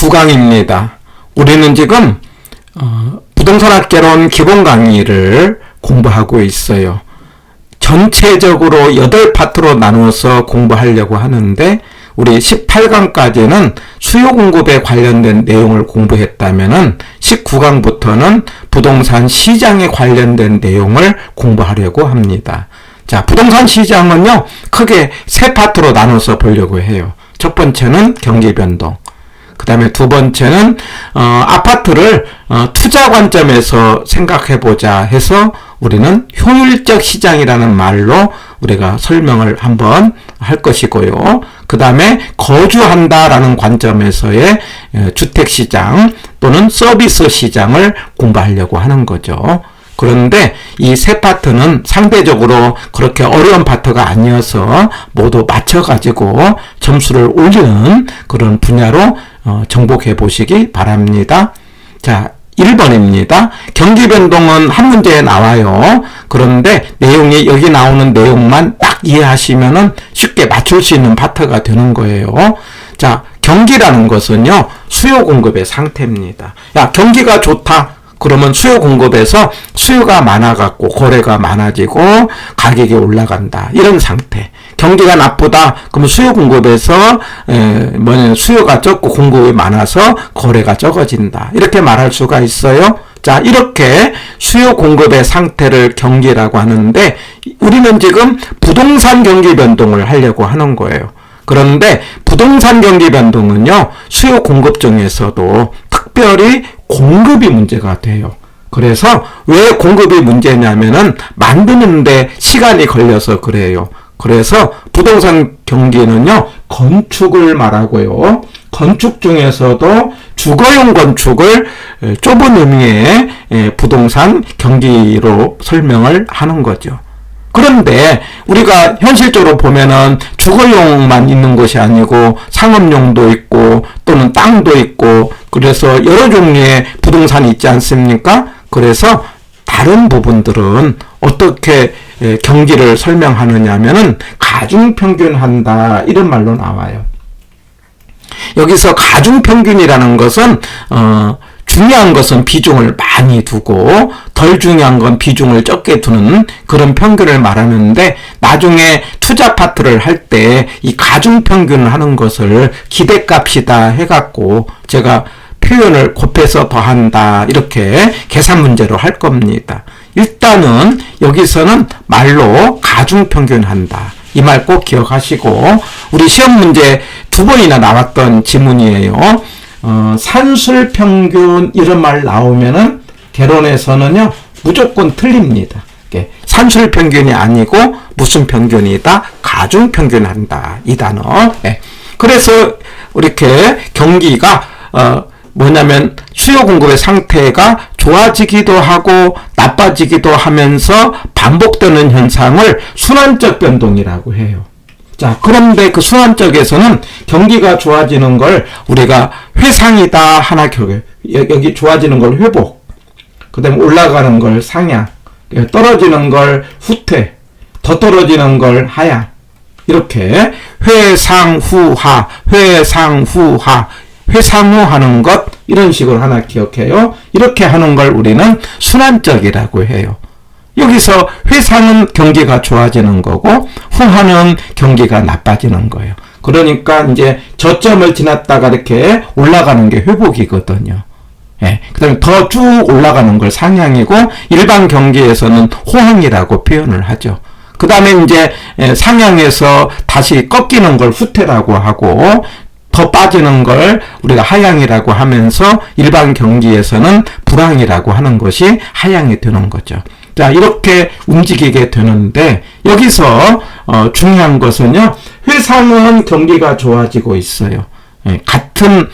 19강입니다. 우리는 지금 부동산학개론 기본 강의를 공부하고 있어요. 전체적으로 8파트로 나누어서 공부하려고 하는데 우리 18강까지는 수요 공급에 관련된 내용을 공부했다면은 19강부터는 부동산 시장에 관련된 내용을 공부하려고 합니다. 자, 부동산 시장은요, 크게 3파트로 나눠서 보려고 해요. 첫 번째는 경기 변동. 그 다음에 두 번째는, 아파트를, 투자 관점에서 생각해보자 해서 우리는 효율적 시장이라는 말로 우리가 설명을 한번 할 것이고요. 그 다음에 거주한다라는 관점에서의 주택시장 또는 서비스 시장을 공부하려고 하는 거죠. 그런데 이 3파트는 상대적으로 그렇게 어려운 파트가 아니어서 모두 맞춰가지고 점수를 올리는 그런 분야로 정복해 보시기 바랍니다. 자, 1번입니다. 경기 변동은 한 문제에 나와요. 그런데 내용이 여기 나오는 내용만 딱 이해하시면은 쉽게 맞출 수 있는 파트가 되는 거예요. 자, 경기라는 것은요, 수요 공급의 상태입니다. 야, 경기가 좋다. 그러면 수요 공급에서 수요가 많아갖고 거래가 많아지고 가격이 올라간다. 이런 상태. 경기가 나쁘다. 그러면 수요 공급에서 수요가 적고 공급이 많아서 거래가 적어진다. 이렇게 말할 수가 있어요. 자, 이렇게 수요 공급의 상태를 경기라고 하는데 우리는 지금 부동산 경기 변동을 하려고 하는 거예요. 그런데 부동산 경기 변동은요, 수요 공급 중에서도 특별히 공급이 문제가 돼요. 그래서 왜 공급이 문제냐면은 만드는데 시간이 걸려서 그래요. 그래서 부동산 경기는요, 건축을 말하고요. 건축 중에서도 주거용 건축을 좁은 의미의 부동산 경기로 설명을 하는 거죠. 그런데 우리가 현실적으로 보면은 주거용만 있는 것이 아니고 상업용도 있고 또는 땅도 있고 그래서 여러 종류의 부동산이 있지 않습니까? 그래서 다른 부분들은 어떻게 경기를 설명하느냐 하면은 가중평균한다 이런 말로 나와요. 여기서 가중평균이라는 것은 중요한 것은 비중을 많이 두고 덜 중요한 건 비중을 적게 두는 그런 평균을 말하는데 나중에 투자 파트를 할 때 이 가중평균을 하는 것을 기대값이다 해갖고 제가 표현을 곱해서 더한다 이렇게 계산 문제로 할 겁니다. 일단은 여기서는 말로 가중평균한다. 이 말 꼭 기억하시고 우리 시험 문제 2번이나 나왔던 지문이에요. 산술평균 이런 말 나오면은 개론에서는요 무조건 틀립니다. 산술평균이 아니고 무슨 평균이다? 가중평균한다 이 단어. 그래서 이렇게 경기가 뭐냐면 수요 공급의 상태가 좋아지기도 하고 나빠지기도 하면서 반복되는 현상을 순환적 변동이라고 해요. 자, 그런데 그 순환적에서는 경기가 좋아지는 걸 우리가 회상이다 하나 여기 좋아지는 걸 회복, 그 다음에 올라가는 걸 상향, 떨어지는 걸 후퇴, 더 떨어지는 걸 하향, 이렇게 회상후하, 회상후하, 회상후 하는 것 이런 식으로 하나 기억해요. 이렇게 하는 걸 우리는 순환적이라고 해요. 여기서 회상은 경기가 좋아지는 거고 후하는 경기가 나빠지는 거예요. 그러니까 이제 저점을 지났다가 이렇게 올라가는 게 회복이거든요. 그 다음에 더 쭉 올라가는 걸 상향이고 일반 경기에서는 호황이라고 표현을 하죠. 그 다음에 이제 상향에서 다시 꺾이는 걸 후퇴라고 하고 더 빠지는 걸 우리가 하향이라고 하면서 일반 경기에서는 불황이라고 하는 것이 하향이 되는 거죠. 자, 이렇게 움직이게 되는데 여기서 중요한 것은요. 회상은 경기가 좋아지고 있어요. 같은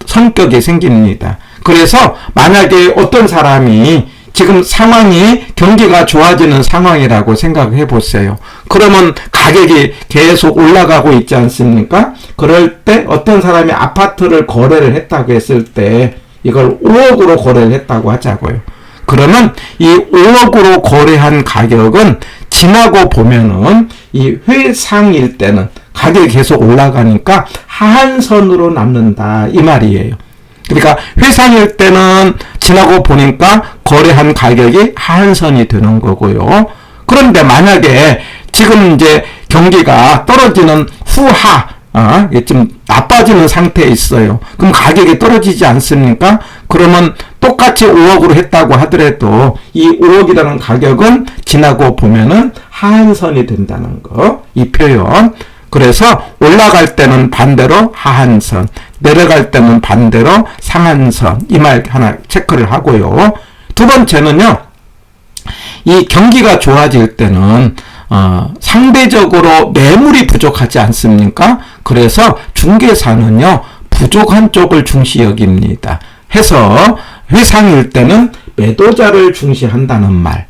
성격이 생깁니다. 그래서 만약에 어떤 사람이 지금 상황이 경기가 좋아지는 상황이라고 생각해 보세요. 그러면 가격이 계속 올라가고 있지 않습니까? 그럴 때 어떤 사람이 아파트를 거래를 했다고 했을 때 이걸 5억으로 거래를 했다고 하자고요. 그러면 이 5억으로 거래한 가격은 지나고 보면은 이 회상일 때는 가격이 계속 올라가니까 하한선으로 남는다 이 말이에요. 그러니까 회상일 때는 지나고 보니까 거래한 가격이 하한선이 되는 거고요. 그런데 만약에 지금 이제 경기가 떨어지는 후하, 좀 나빠지는 상태에 있어요. 그럼 가격이 떨어지지 않습니까? 그러면 똑같이 5억으로 했다고 하더라도 이 5억이라는 가격은 지나고 보면은 하한선이 된다는 거, 이 표현. 그래서 올라갈 때는 반대로 하한선, 내려갈 때는 반대로 상한선, 이 말 하나 체크를 하고요. 두 번째는요, 이 경기가 좋아질 때는 상대적으로 매물이 부족하지 않습니까? 그래서 중개사는요, 부족한 쪽을 중시 여깁니다. 해서 회상일 때는 매도자를 중시한다는 말.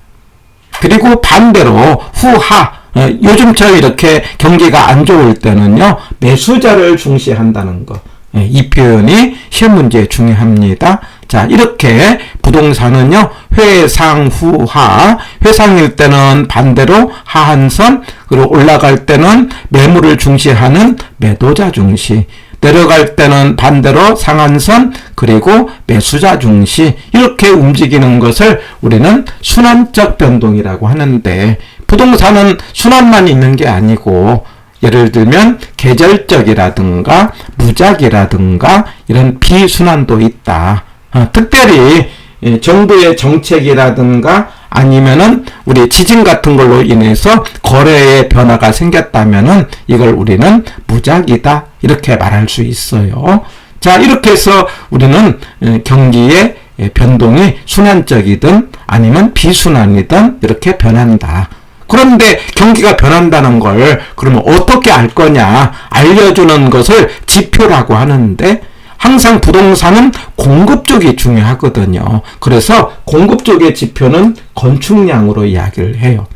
그리고 반대로 후하, 요즘처럼 이렇게 경기가 안 좋을 때는요, 매수자를 중시한다는 거. 이 표현이 시험 문제에 중요합니다. 자, 이렇게 부동산은요, 회상, 후하, 회상일 때는 반대로 하한선, 그리고 올라갈 때는 매물을 중시하는 매도자 중시, 내려갈 때는 반대로 상한선, 그리고 매수자 중시, 이렇게 움직이는 것을 우리는 순환적 변동이라고 하는데, 부동산은 순환만 있는 게 아니고, 예를 들면 계절적이라든가 무작이라든가 이런 비순환도 있다. 특별히 정부의 정책이라든가 아니면은 우리 지진 같은 걸로 인해서 거래의 변화가 생겼다면은 이걸 우리는 무작이다 이렇게 말할 수 있어요. 자, 이렇게 해서 우리는 경기의 변동이 순환적이든 아니면 비순환이든 이렇게 변한다. 그런데 경기가 변한다는 걸 그러면 어떻게 알 거냐 알려주는 것을 지표라고 하는데, 항상 부동산은 공급 쪽이 중요하거든요. 그래서 공급 쪽의 지표는 건축량으로 이야기를 해요.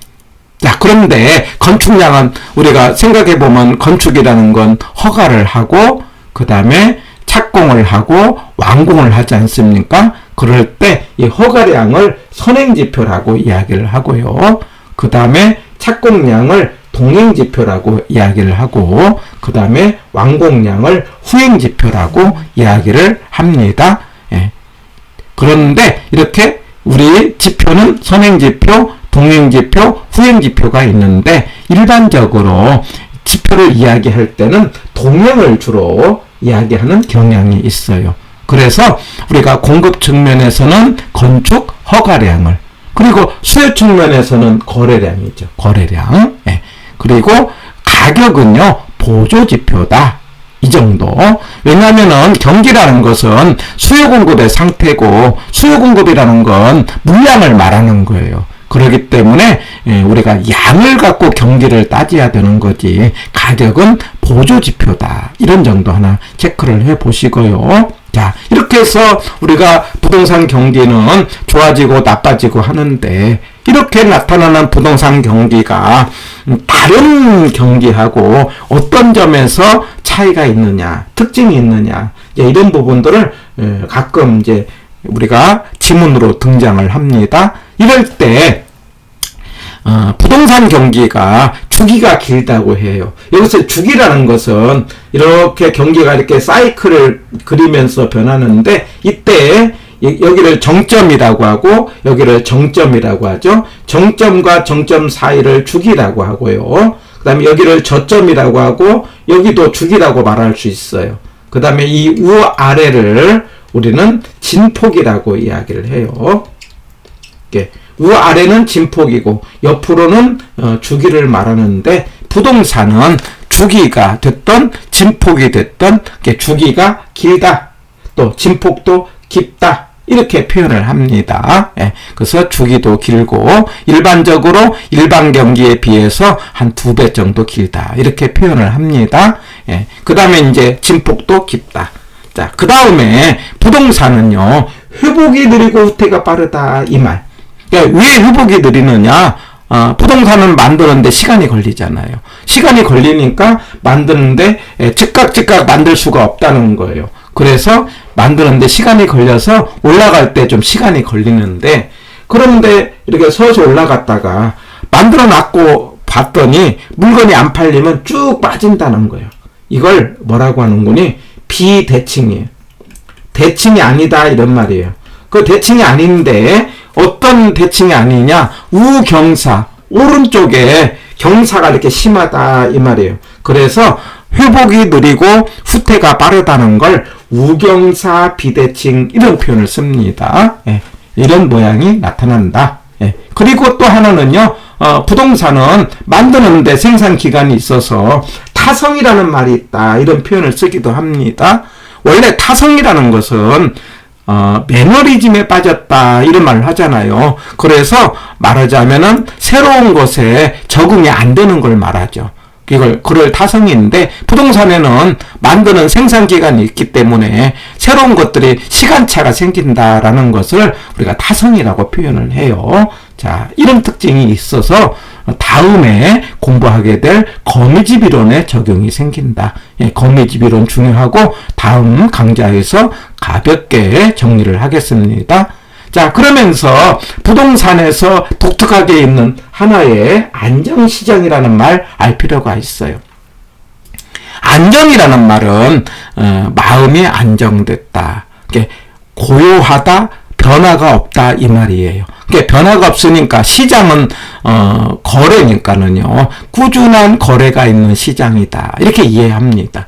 자, 그런데 건축량은 우리가 생각해 보면 건축이라는 건 허가를 하고 그 다음에 착공을 하고 완공을 하지 않습니까? 그럴 때 이 허가량을 선행지표라고 이야기를 하고요. 그 다음에 착공량을 동행지표라고 이야기를 하고, 그 다음에 완공량을 후행지표라고 이야기를 합니다. 예. 그런데 이렇게 우리 지표는 선행지표, 동행지표, 후행지표가 있는데, 일반적으로 지표를 이야기할 때는 동행을 주로 이야기하는 경향이 있어요. 그래서 우리가 공급 측면에서는 건축 허가량을, 그리고 수요 측면에서는 거래량이죠. 거래량. 예. 그리고 가격은요, 보조지표다. 이 정도. 왜냐하면은 경기라는 것은 수요 공급의 상태고, 수요 공급이라는 건 물량을 말하는 거예요. 그렇기 때문에 우리가 양을 갖고 경기를 따져야 되는 거지, 가격은 보조지표다. 이런 정도 하나 체크를 해 보시고요. 자, 이렇게 해서 우리가 부동산 경기는 좋아지고 나빠지고 하는데, 이렇게 나타나는 부동산 경기가 다른 경기하고 어떤 점에서 차이가 있느냐, 특징이 있느냐, 이런 부분들을 가끔 이제 우리가 지문으로 등장을 합니다. 이럴 때 부동산 경기가 주기가 길다고 해요. 여기서 주기라는 것은 이렇게 경기가 이렇게 사이클을 그리면서 변하는데, 이때 여기를 정점이라고 하고 여기를 정점이라고 하죠. 정점과 정점 사이를 주기라고 하고요. 그 다음에 여기를 저점이라고 하고 여기도 주기라고 말할 수 있어요. 그 다음에 이 우아래를 우리는 진폭이라고 이야기를 해요. 이렇게 우아래는 진폭이고 옆으로는 주기를 말하는데, 부동산은 주기가 됐던 진폭이 됐던 주기가 길다, 또 진폭도 깊다, 이렇게 표현을 합니다. 예, 그래서 주기도 길고 일반적으로 일반 경기에 비해서 한 2배 정도 길다, 이렇게 표현을 합니다. 예, 그 다음에 이제 진폭도 깊다. 자, 그 다음에 부동산은요, 회복이 느리고 후퇴가 빠르다, 이 말. 그러니까 왜 회복이 느리느냐? 부동산은 만드는데 시간이 걸리잖아요. 시간이 걸리니까 만드는데 즉각 만들 수가 없다는 거예요. 그래서 만드는데 시간이 걸려서 올라갈 때 좀 시간이 걸리는데, 그런데 이렇게 서서 올라갔다가 만들어 놨고 봤더니 물건이 안 팔리면 쭉 빠진다는 거예요. 이걸 뭐라고 하는군요? 비대칭이에요. 대칭이 아니다 이런 말이에요. 그 대칭이 아닌데 어떤 대칭이 아니냐? 우경사, 오른쪽에 경사가 이렇게 심하다 이 말이에요. 그래서 회복이 느리고 후퇴가 빠르다는 걸 우경사 비대칭 이런 표현을 씁니다. 예, 이런 모양이 나타난다. 예, 그리고 또 하나는요, 부동산은 만드는데 생산 기간이 있어서 타성이라는 말이 있다 이런 표현을 쓰기도 합니다. 원래 타성이라는 것은 매너리즘에 빠졌다 이런 말을 하잖아요. 그래서 말하자면은 새로운 것에 적응이 안 되는 걸 말하죠. 그럴 타성인데 부동산에는 만드는 생산 기간이 있기 때문에 새로운 것들이 시간차가 생긴다라는 것을 우리가 타성이라고 표현을 해요. 자, 이런 특징이 있어서 다음에 공부하게 될 거미집 이론에 적용이 생긴다. 예, 거미집 이론 중요하고 다음 강좌에서 가볍게 정리를 하겠습니다. 자, 그러면서 부동산에서 독특하게 있는 하나의 안정시장이라는 말 알 필요가 있어요. 안정이라는 말은 마음이 안정됐다. 고요하다, 변화가 없다 이 말이에요. 변화가 없으니까 시장은 거래니까는요. 꾸준한 거래가 있는 시장이다. 이렇게 이해합니다.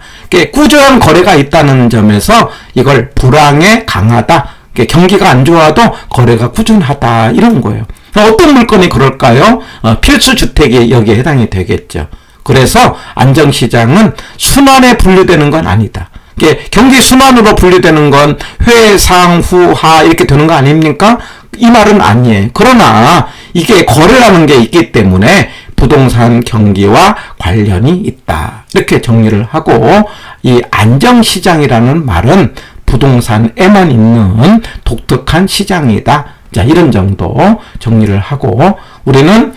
꾸준한 거래가 있다는 점에서 이걸 불황에 강하다. 경기가 안 좋아도 거래가 꾸준하다 이런 거예요. 어떤 물건이 그럴까요? 필수 주택이 여기에 해당이 되겠죠. 그래서 안정시장은 순환에 분류되는 건 아니다. 경기 순환으로 분류되는 건 회상후하 이렇게 되는 거 아닙니까? 이 말은 아니에요. 그러나 이게 거래라는 게 있기 때문에 부동산 경기와 관련이 있다. 이렇게 정리를 하고 이 안정시장이라는 말은 부동산에만 있는 독특한 시장이다. 자, 이런 정도 정리를 하고 우리는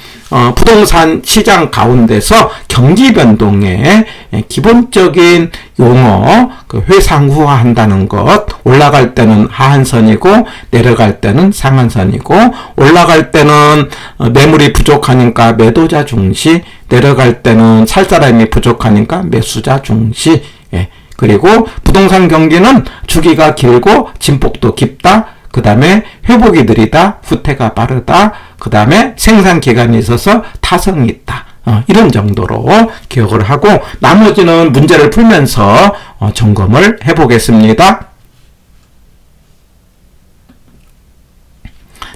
부동산 시장 가운데서 경기 변동의 기본적인 용어, 회상후화 한다는 것, 올라갈 때는 하한선이고 내려갈 때는 상한선이고 올라갈 때는 매물이 부족하니까 매도자 중시, 내려갈 때는 살 사람이 부족하니까 매수자 중시. 예. 그리고 부동산 경기는 주기가 길고 진폭도 깊다. 그 다음에 회복이 느리다. 후퇴가 빠르다. 그 다음에 생산 기간이 있어서 타성이 있다. 이런 정도로 기억을 하고 나머지는 문제를 풀면서 점검을 해보겠습니다.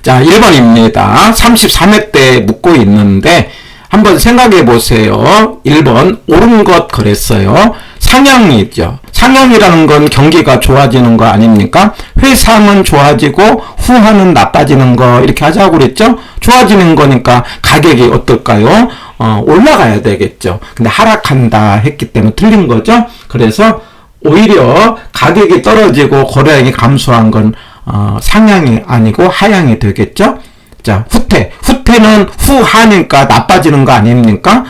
자, 1번입니다. 33회 때 묻고 있는데 한번 생각해 보세요. 1번 옳은 것 그랬어요. 상향이죠. 상향이라는 건 경기가 좋아지는 거 아닙니까? 회상은 좋아지고 후하는 나빠지는 거 이렇게 하자고 그랬죠? 좋아지는 거니까 가격이 어떨까요? 올라가야 되겠죠. 근데 하락한다 했기 때문에 틀린 거죠. 그래서 오히려 가격이 떨어지고 거래량이 감소한 건 상향이 아니고 하향이 되겠죠. 자, 후퇴는 후하니까 나빠지는 거 아닙니까?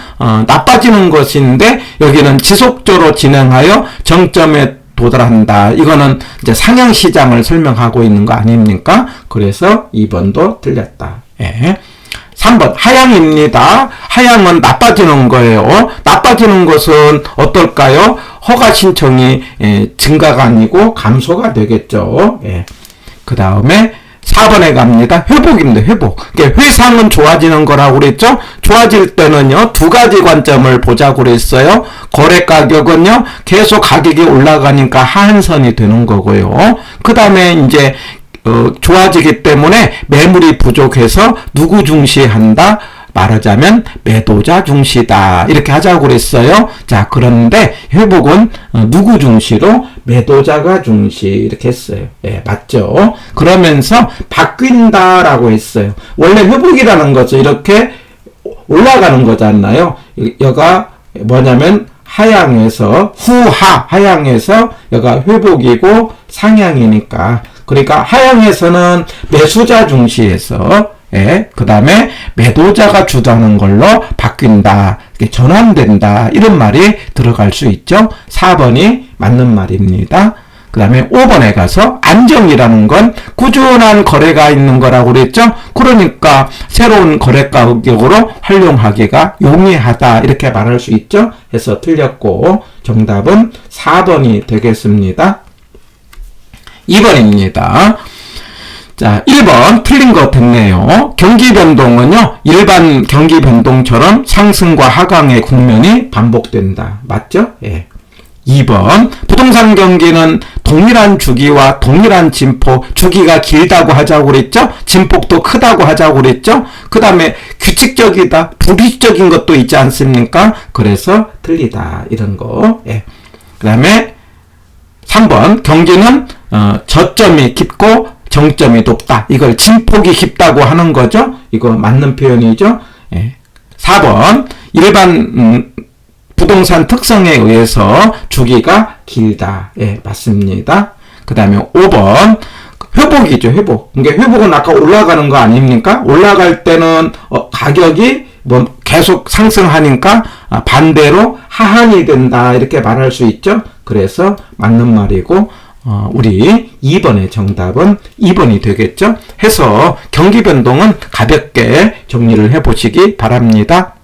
나빠지는 것인데 여기는 지속적으로 진행하여 정점에 도달한다. 이거는 이제 상향 시장을 설명하고 있는 거 아닙니까? 그래서 2번도 틀렸다. 예. 3번 하향입니다. 하향은 나빠지는 거예요. 나빠지는 것은 어떨까요? 허가 신청이 증가가 아니고 감소가 되겠죠. 예. 그 다음에 4번에 갑니다. 회복입니다. 회복. 회상은 좋아지는 거라고 그랬죠? 좋아질 때는요, 두 가지 관점을 보자고 그랬어요. 거래 가격은요, 계속 가격이 올라가니까 하한선이 되는 거고요. 그 다음에 이제, 좋아지기 때문에 매물이 부족해서 누구 중시한다? 말하자면 매도자 중시다. 이렇게 하자고 그랬어요. 자, 그런데 회복은 누구 중시로? 매도자가 중시. 이렇게 했어요. 예, 맞죠? 그러면서 바뀐다라고 했어요. 원래 회복이라는 것은 이렇게 올라가는 거잖아요. 여가 뭐냐면 하향에서 하향에서 여가 회복이고 상향이니까. 그러니까 하향에서는 매수자 중시에서 그 다음에 매도자가 주도하는 걸로 바뀐다, 전환된다 이런 말이 들어갈 수 있죠. 4번이 맞는 말입니다. 그 다음에 5번에 가서 안정이라는 건 꾸준한 거래가 있는 거라고 그랬죠. 그러니까 새로운 거래 가격으로 활용하기가 용이하다 이렇게 말할 수 있죠. 해서 틀렸고 정답은 4번이 되겠습니다. 2번입니다. 자, 1번 틀린 거 됐네요. 경기 변동은요, 일반 경기 변동처럼 상승과 하강의 국면이 반복된다. 맞죠? 예. 2번 부동산 경기는 동일한 주기와 동일한 진폭, 주기가 길다고 하자고 그랬죠? 진폭도 크다고 하자고 그랬죠? 그 다음에 규칙적이다, 불규칙적인 것도 있지 않습니까? 그래서 틀리다 이런 거. 예. 그 다음에 3번 경기는 저점이 깊고 정점이 높다. 이걸 진폭이 깊다고 하는 거죠? 이거 맞는 표현이죠? 예. 4번 일반 부동산 특성에 의해서 주기가 길다. 예, 맞습니다. 그 다음에 5번 회복이죠. 회복. 그러니까 회복은 아까 올라가는 거 아닙니까? 올라갈 때는 가격이 뭐 계속 상승하니까 반대로 하한이 된다 이렇게 말할 수 있죠. 그래서 맞는 말이고 우리 2번의 정답은 2번이 되겠죠. 해서 경기 변동은 가볍게 정리를 해보시기 바랍니다.